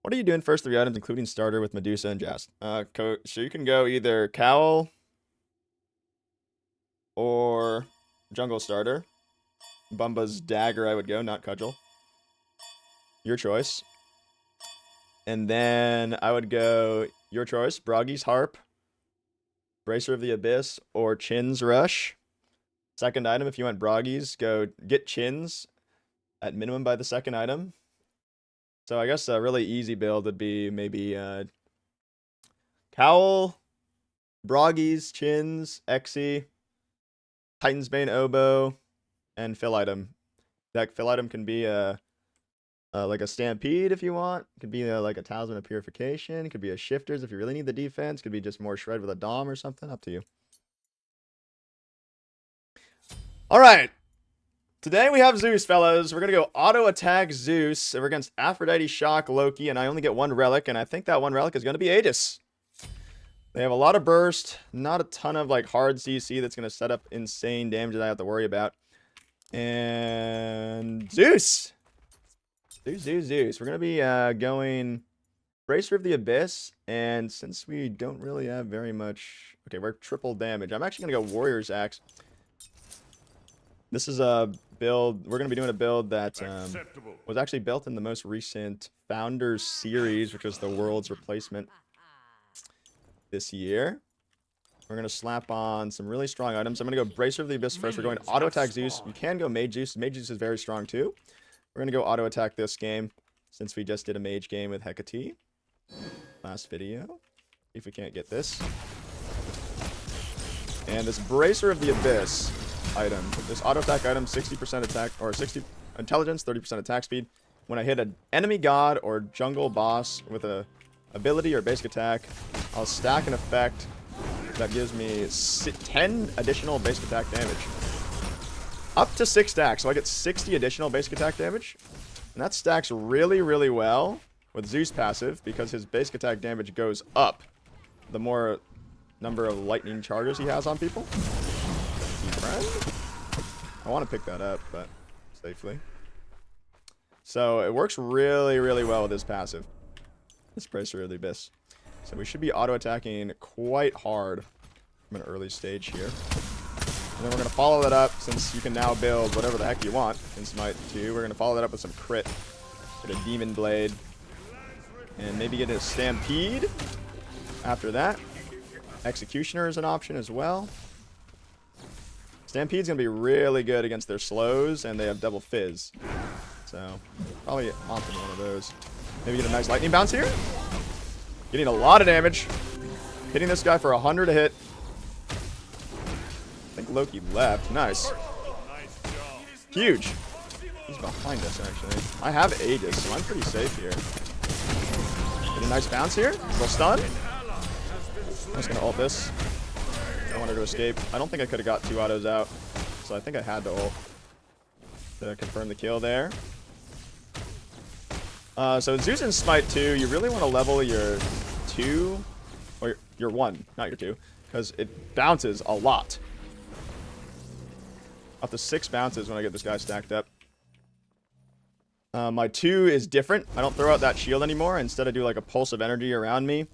What are you doing first 3 items, including starter with Medusa and Joust? So you can go either Cowl or Jungle Starter. Bumba's Dagger I would go, not Cudgel. Your choice. And then I would go, your choice, Broggy's Harp, Bracer of the Abyss, or Chin's Rush. Second item, if you want Broggy's, go get Chins at minimum by the second item. So I guess a really easy build would be maybe Cowl, Broggy's, Chins, Exy, Titan's Bane Oboe, and fill item. That fill item can be like a Stampede if you want. It could be like a Talisman of Purification. It could be a Shifters if you really need the defense. It could be just more Shred with a Dom or something. Up to you. All right. Today we have Zeus, fellas. We're going to go auto attack Zeus. We're against Aphrodite, Shock, Loki, and I only get 1 relic, and I think that 1 relic is going to be Aegis. They have a lot of burst, not a ton of like hard CC that's going to set up insane damage that I have to worry about. And Zeus. Zeus. We're going to be going Bracer of the Abyss, and since we don't really have very much... Okay, we're triple damage. I'm actually going to go Warrior's Axe. This is a build... We're going to be doing a build that was actually built in the most recent Founders series, which was the world's replacement this year. We're going to slap on some really strong items. I'm going to go Bracer of the Abyss first. We're going auto attack Zeus. You can go Mage Zeus. Mage Zeus is very strong too. We're going to go auto attack this game since we just did a mage game with Hecate last video. See if we can't get this. And this Bracer of the Abyss item, this auto attack item, 60% attack, or 60 intelligence, 30% attack speed. When I hit an enemy god or jungle boss with a ability or basic attack, I'll stack an effect that gives me 10 additional basic attack damage. Up to 6 stacks, so I get 60 additional basic attack damage. And that stacks really, really well with Zeus passive because his basic attack damage goes up the more number of lightning charges he has on people. Friend? I want to pick that up, but safely. So it works really, really well with his passive. This Bracer of the Abyss. So we should be auto-attacking quite hard from an early stage here. And then we're going to follow that up, since you can now build whatever the heck you want in Smite 2. We're going to follow that up with some crit. Get a Demon Blade. And maybe get a Stampede after that. Executioner is an option as well. Stampede's going to be really good against their slows, and they have double fizz. So, probably opt in one of those. Maybe get a nice lightning bounce here. Getting a lot of damage. Hitting this guy for 100 a hit. I think Loki left. Nice. Huge. He's behind us, actually. I have Aegis, so I'm pretty safe here. Get a nice bounce here. A little stun. I'm just going to ult this. I wanted to escape. I don't think I could have got 2 autos out, so I think I had to ult to confirm the kill there. So Zeus in Smite 2, you really want to level your 2, or your 1, not your 2, because it bounces a lot. Up to 6 bounces when I get this guy stacked up. My 2 is different. I don't throw out that shield anymore. Instead, I do like a pulse of energy around me.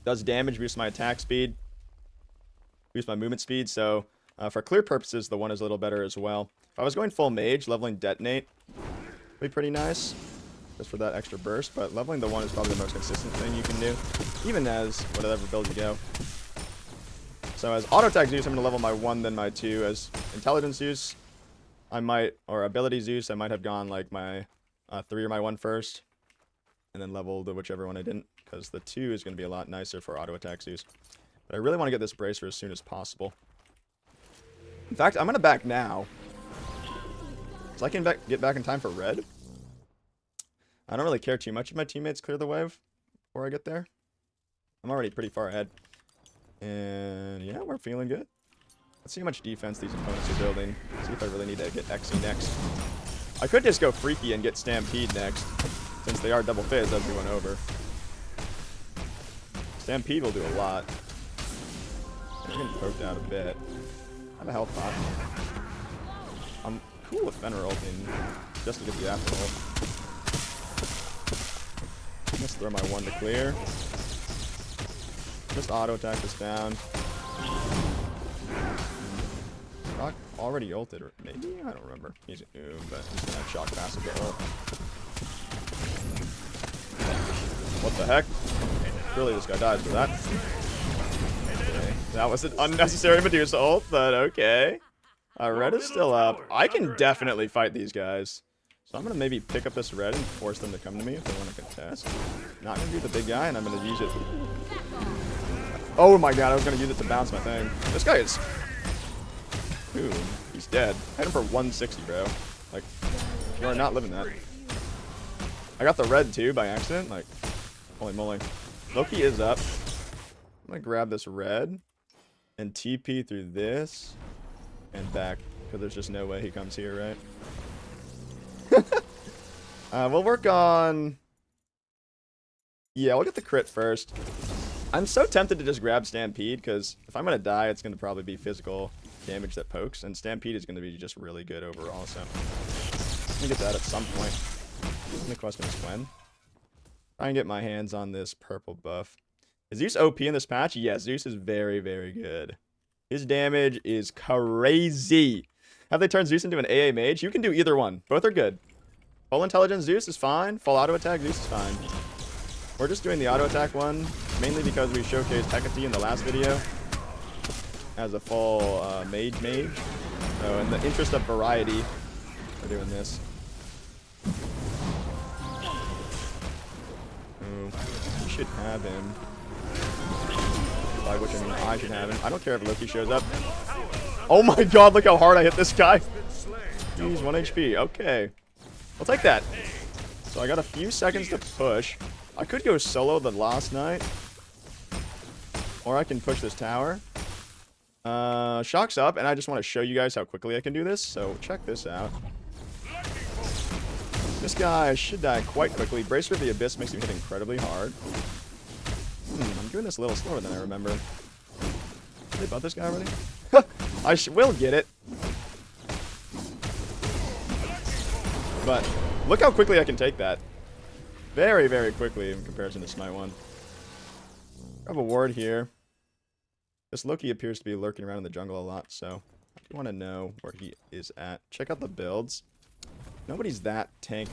Does damage, boosts my attack speed, boosts my movement speed. So for clear purposes, the 1 is a little better as well. If I was going full mage, leveling Detonate would be pretty nice, just for that extra burst. But leveling the 1 is probably the most consistent thing you can do, even as whatever build you go. So as auto attack Zeus, I'm going to level my 1, then my 2. As intelligence Zeus, I might, or ability Zeus, I might have gone like my 3 or my 1 first, and then leveled whichever one I didn't, because the 2 is going to be a lot nicer for auto attack Zeus. But I really want to get this Bracer as soon as possible. In fact, I'm going to back now, so I can get back in time for red. I don't really care too much if my teammates clear the wave before I get there. I'm already pretty far ahead. And yeah, we're feeling good. Let's see how much defense these opponents are building. See if I really need to get Exy next. I could just go Freaky and get Stampede next, since they are double fizz as we went over. Stampede will do a lot. We're getting poked out a bit. I have a health pot. I'm cool with Fenrir ulting just to get the after ult. Let's throw my 1 to clear. Just auto attack this down. Shock already ulted, or maybe? I don't remember. He's a noob, but he's gonna have shock passive to ult. What the heck? Surely this guy dies for that. Okay. That was an unnecessary Medusa ult, but okay. Red is still up. I can definitely fight these guys. So I'm going to maybe pick up this red and force them to come to me if they want to contest. Not going to be the big guy, and I'm going to use it. Oh my god, I was going to use it to bounce my thing. This guy is... Ooh, he's dead. I hit him for 160, bro. Like, you are not living that. I got the red too by accident. Like, holy moly. Loki is up. I'm going to grab this red and TP through this and back. Because there's just no way he comes here, right? We'll work on... Yeah, we'll get the crit first. I'm so tempted to just grab Stampede, because if I'm going to die, it's going to probably be physical damage that pokes, and Stampede is going to be just really good overall, so... Let me get that at some point. The question is when. Try and get my hands on this purple buff. Is Zeus OP in this patch? Yes, Zeus is very, very good. His damage is crazy. Have they turned Zeus into an AA mage? You can do either one. Both are good. Full intelligence Zeus is fine. Full auto attack Zeus is fine. We're just doing the auto attack one, mainly because we showcased Hecate in the last video as a full mage. So in the interest of variety, we're doing this. Ooh, we should have him. By which I mean I should have him. I don't care if Loki shows up. Oh my god, look how hard I hit this guy. He's 1 HP. Okay. I'll take that. So I got a few seconds to push. I could go solo the last night. Or I can push this tower. Shock's up, and I just want to show you guys how quickly I can do this. So check this out. This guy should die quite quickly. Bracer of the Abyss makes him hit incredibly hard. I'm doing this a little slower than I remember. Did they buff this guy already? I will get it. But look how quickly I can take that. Very, very quickly in comparison to Smite 1. I have a ward here. This Loki appears to be lurking around in the jungle a lot, so I do want to know where he is at. Check out the builds. Nobody's that tanky.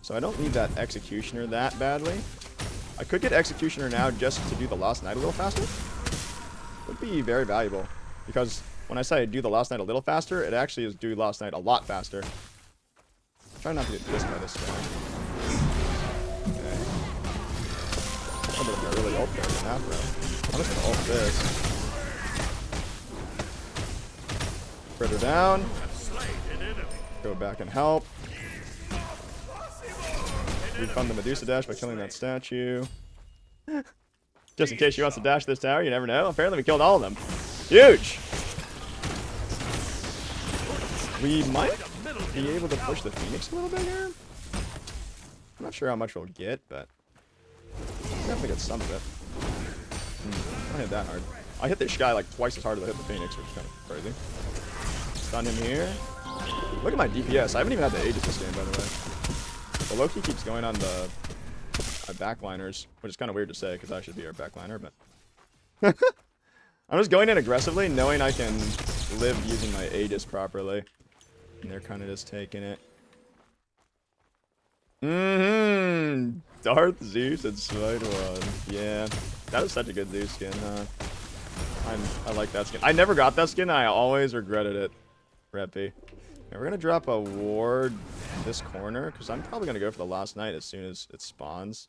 So I don't need that Executioner that badly. I could get Executioner now just to do the Lost Night a little faster. Would be very valuable. Because when I say do the Lost Night a little faster, it actually is do Lost Night a lot faster. Try not to get pissed by this guy. Okay. I'm gonna really ult there in that, bro. I'm just gonna ult this. Critter down. Go back and help. Refund the Medusa dash by killing that statue. Just in case she wants to dash this tower, you never know. Apparently we killed all of them. Huge! We might be able to push the Phoenix a little bit here. I'm not sure how much we'll get, but definitely get some of it. I hit that hard. I hit this guy like twice as hard as I hit the Phoenix, which is kind of crazy. Stun him here. Look at my DPS. I haven't even had the Aegis this game, by the way. The Loki keeps going on the backliners, which is kind of weird to say because I should be our backliner, but I'm just going in aggressively, knowing I can live using my Aegis properly. And they're kind of just taking it. Darth Zeus and Smite 1. Yeah, that is such a good Zeus skin, huh? I like that skin. I never got that skin. I always regretted it. Reppy. Okay, we're gonna drop a ward this corner because I'm probably gonna go for the Last Night as soon as it spawns.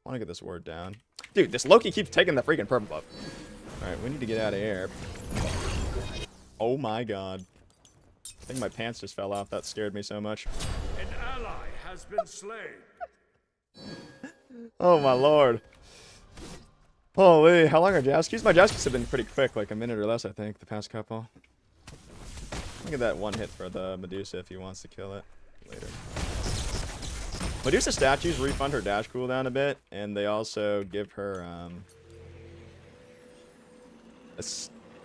I want to get this ward down. Dude, this Loki keeps taking the freaking purple buff. All right, we need to get out of here. Oh my god. I think my pants just fell off. That scared me so much. An ally has been slain. Oh my lord. Holy, how long are Joust queues? My Joust queues have been pretty quick, like a minute or less, I think, the past couple. Look at that one hit for the Medusa if he wants to kill it later. Medusa statues refund her dash cooldown a bit, and they also give her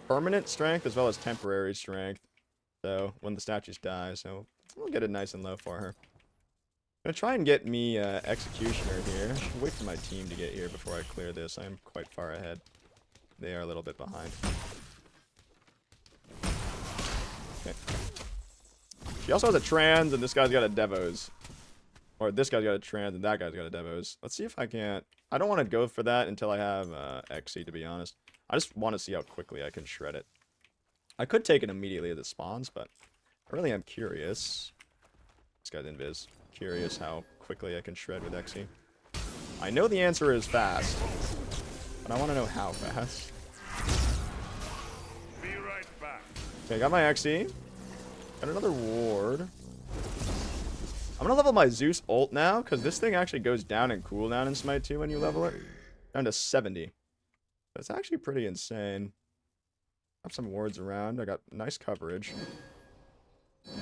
permanent strength as well as temporary strength. So when the statues die, so we'll get it nice and low for her. Gonna try and get me Executioner here. I should wait for my team to get here before I clear this. I am quite far ahead. They are a little bit behind. Okay. She also has a trans, and this guy's got a Devos. Or this guy's got a trans, and that guy's got a Devos. Let's see if I can't... I don't want to go for that until I have XC, to be honest. I just want to see how quickly I can shred it. I could take it immediately as it spawns, but I really am curious. This guy's invis. Curious how quickly I can shred with XC. I know the answer is fast, but I want to know how fast. Be right back. Okay, got my XC. Got another ward. I'm gonna level my Zeus ult now, because this thing actually goes down in cooldown in Smite 2 when you level it. Down to 70. That's actually pretty insane. I have some wards around. I got nice coverage. You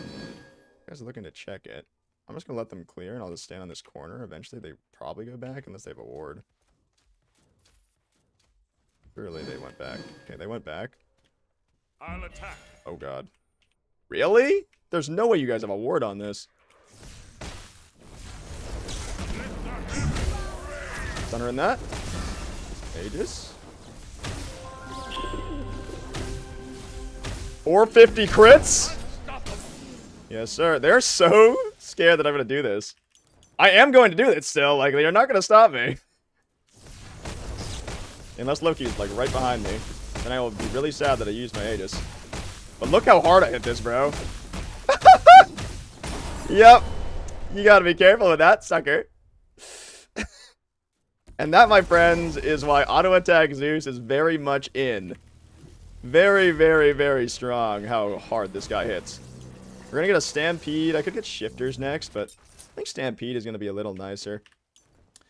guys are looking to check it. I'm just gonna let them clear, and I'll just stand on this corner. Eventually, they probably go back, unless they have a ward. Surely they went back. Okay, they went back. I'll attack. Oh, God. Really? There's no way you guys have a ward on this. Thunder in that. Aegis. 450 crits? Yes, sir. They're so scared that I'm going to do this. I am going to do it still. Like, they're not going to stop me. Unless Loki's, like, right behind me. Then I will be really sad that I used my Aegis. But look how hard I hit this, bro. Yep. You got to be careful with that, sucker. And that, my friends, is why auto attack Zeus is very much in. Very, very, very strong how hard this guy hits. We're going to get a Stampede. I could get Shifters next, but I think Stampede is going to be a little nicer.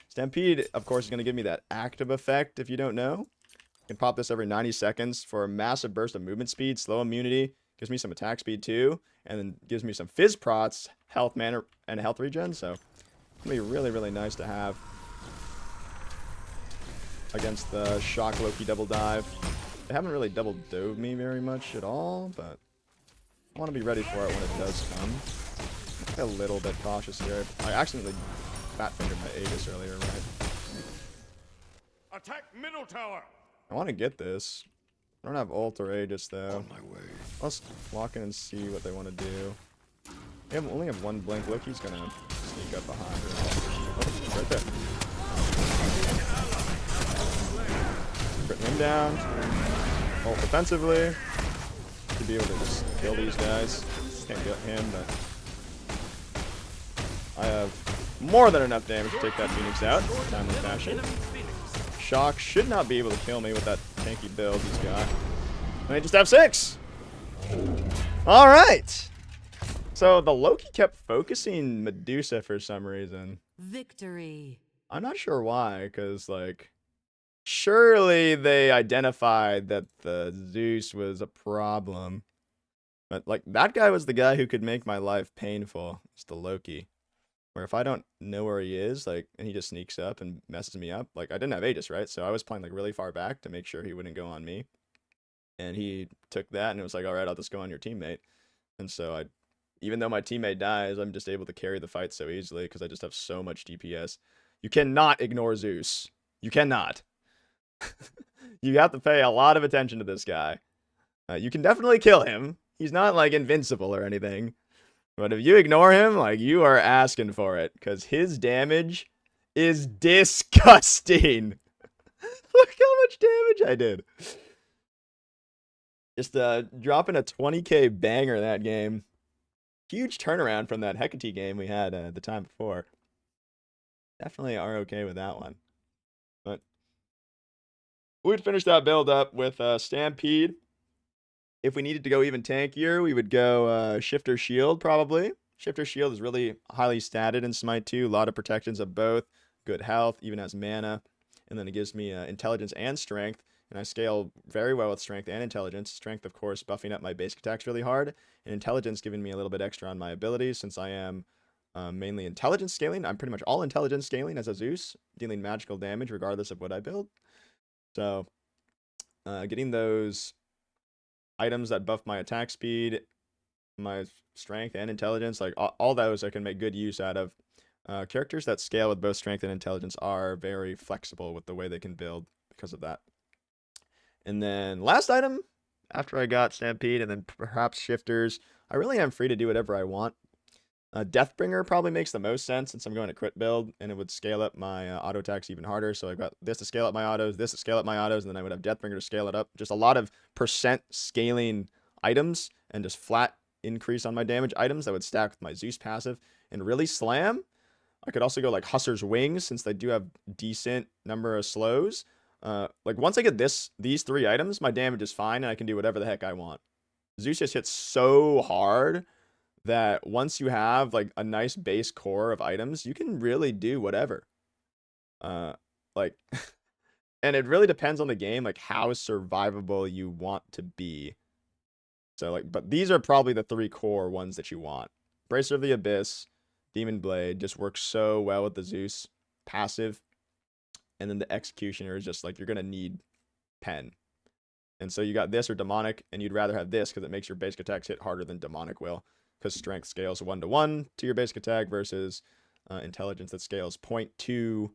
Stampede, of course, is going to give me that active effect, if you don't know. I can pop this every 90 seconds for a massive burst of movement speed, slow immunity, gives me some attack speed too, and then gives me some Fizz Prots, health, mana, and health regen, so it's going to be really, really nice to have against the Shock Loki double dive. They haven't really double dove me very much at all, but I want to be ready for it when it does come. I'm a little bit cautious here. I accidentally fat fingered my Aegis earlier, right? Attack middle tower. I want to get this. I don't have ult or Aegis though. On my way. Let's walk in and see what they want to do. They only have one blink. Loki's gonna sneak up behind her. Oh, right there. Put him down. Ult defensively. To be able to just kill these guys. Can't get him, but I have more than enough damage to take that Phoenix out. Timely fashion. Shock should not be able to kill me with that tanky build he's got. And I just have 6. Alright. So the Loki kept focusing Medusa for some reason. Victory. I'm not sure why, because, like, surely they identified that the Zeus was a problem. But, like, that guy was the guy who could make my life painful. It's the Loki. Where if I don't know where he is, like, and he just sneaks up and messes me up, like, I didn't have Aegis, right? So I was playing, like, really far back to make sure he wouldn't go on me. And he took that and it was like, all right, I'll just go on your teammate. And so even though my teammate dies, I'm just able to carry the fight so easily because I just have so much DPS. You cannot ignore Zeus. You cannot. You have to pay a lot of attention to this guy. You can definitely kill him. He's not, like, invincible or anything. But if you ignore him, like, you are asking for it. Because his damage is disgusting. Look how much damage I did. Just dropping a 20k banger that game. Huge turnaround from that Hecate game we had the time before. Definitely are okay with that one. But we'd finish that build up with Stampede. If we needed to go even tankier, we would go Shifter Shield, probably. Shifter Shield is really highly statted in Smite 2. A lot of protections of both. Good health, even has mana. And then it gives me intelligence and strength. And I scale very well with strength and intelligence. Strength, of course, buffing up my basic attacks really hard. And intelligence giving me a little bit extra on my abilities, since I am mainly intelligence scaling. I'm pretty much all intelligence scaling as a Zeus, dealing magical damage regardless of what I build. So getting those items that buff my attack speed, my strength and intelligence, like all those I can make good use out of Characters that scale with both strength and intelligence are very flexible with the way they can build because of that. And then last item, after I got Stampede and then perhaps Shifters, I really am free to do whatever I want. Deathbringer probably makes the most sense since I'm going to crit build, and it would scale up my auto attacks even harder. So I've got this to scale up my autos, this to scale up my autos, and then I would have Deathbringer to scale it up. Just a lot of percent scaling items and just flat increase on my damage items that would stack with my Zeus passive and really slam. I could also go like Hussar's Wings since they do have decent number of slows. Like once I get these 3 items, my damage is fine and I can do whatever the heck I want. Zeus just hits so hard that once you have like a nice base core of items, you can really do whatever. Like and it really depends on the game, like how survivable you want to be. So like, but these are probably the 3 core ones that you want. Bracer of the Abyss, Demon Blade just works so well with the Zeus passive. And then the Executioner is just like, you're gonna need Pen. And so you got this or Demonic, and you'd rather have this because it makes your basic attacks hit harder than Demonic will. Because strength scales 1-to-1 to your basic attack versus intelligence that scales 0.2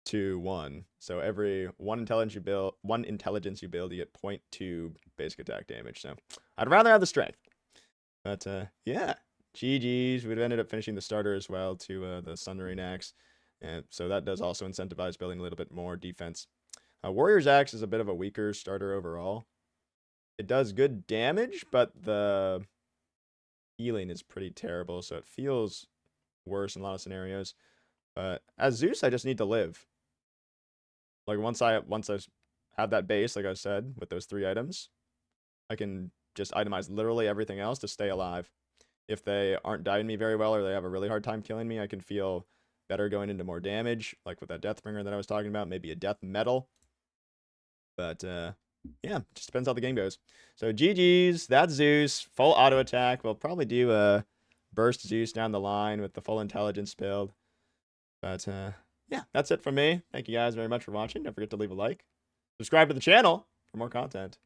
to 1. So every one intelligence you build, you get 0.2 basic attack damage. So I'd rather have the strength. But yeah, GG's. We'd ended up finishing the starter as well to the Sundering Axe. And so that does also incentivize building a little bit more defense. Warrior's Axe is a bit of a weaker starter overall. It does good damage, but the healing is pretty terrible, so it feels worse in a lot of scenarios. But as Zeus, I just need to live. Like once I have that base, like I said, with those 3 items, I can just itemize literally everything else to stay alive. If they aren't dying me very well or they have a really hard time killing me, I can feel better going into more damage, like with that Deathbringer that I was talking about, maybe a Death Metal. But yeah, just depends how the game goes. So GG's, that's Zeus, full auto attack. We'll probably do a burst Zeus down the line with the full intelligence build. But yeah, that's it from me. Thank you guys very much for watching. Don't forget to leave a like. Subscribe to the channel for more content.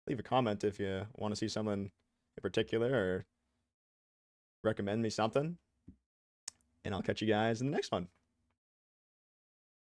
Leave a comment if you want to see someone in particular or recommend me something. And I'll catch you guys in the next one.